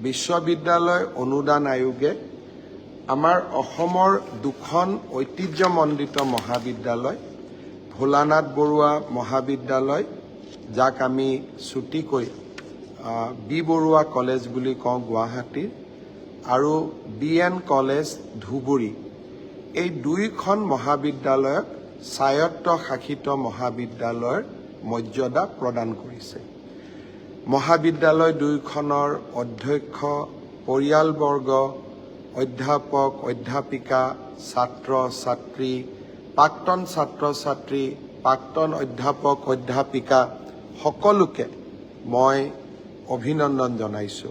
বিশ্ববিদ্যালয় অনুদান আয়োগে আমাৰ অসমৰ দুখন ঐতিহ্যমণ্ডিত মহাবিদ্যালয় ভোলানাথ বৰুৱা মহাবিদ্যালয় যাক আমি ছুটিকৈ বি বৰুৱা কলেজ বুলি কওঁ গুৱাহাটীৰ আৰু BN কলেজ ধুবুৰী এই দুইখন মহাবিদ্যালয়ক স্বায়ত্তশাসিত মহাবিদ্যালয়ৰ মৰ্যাদা প্ৰদান কৰিছে। মহাবিদ্যালয় দুইখনৰ অধ্যক্ষ পৰিয়ালবৰ্গ অধ্যাপক অধ্যাপিকা ছাত্ৰ ছাত্ৰী প্ৰাক্তন ছাত্ৰ ছাত্ৰী প্ৰাক্তন অধ্যাপক অধ্যাপিকা সকলোকে মই অভিনন্দন জনাইছো।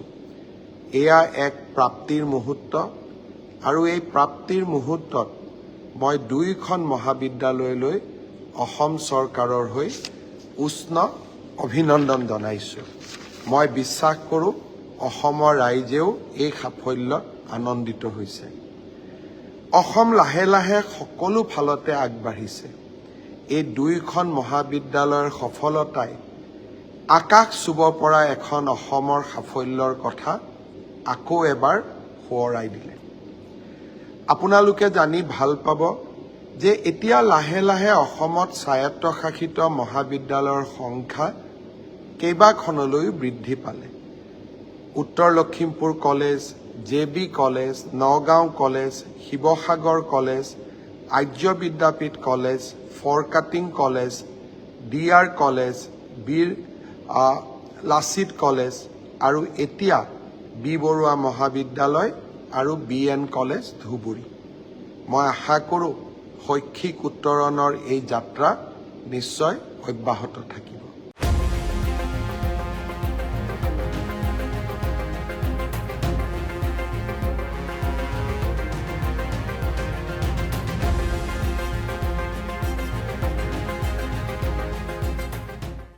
এয়া এক প্ৰাপ্তিৰ মুহূৰ্ত আৰু এই প্ৰাপ্তিৰ মুহূৰ্তত মই দুইখন মহাবিদ্যালয়লৈ অসম চৰকাৰৰ হৈ উষ্ণ অভিনন্দন জনাইছো। মই বিশ্বাস কৰোঁ অসমৰ ৰাইজেও এই সাফল্যত আনন্দিত হৈছে। অসম লাহে লাহে সকলো ফালতে আগবাঢ়িছে। এই দুইখন মহাবিদ্যালয়ৰ সফলতাই আকাশ চুব পৰা এখন অসমৰ সাফল্যৰ কথা আকৌ এবাৰ সোঁৱৰাই দিলে। আপোনালোকে জানি ভাল পাব যে এতিয়া লাহে লাহে অসমত স্বায়ত্তশাসিত মহাবিদ্যালয়ৰ সংখ্যা কেইবাখনলৈ বৃদ্ধি পালে। উত্তৰ Lakhimpur college, JB college, Nagaon college, Sivasagar college, Arya Vidyapeeth college, Furkating college, DR college, Bir Lachit college আৰু এতিয়া বি বৰুৱা মহাবিদ্যালয় আৰু BN কলেজ ধুবুৰী। মই আশা কৰোঁ শৈক্ষিক উত্তৰণৰ এই যাত্ৰা নিশ্চয় অব্যাহত থাকিব।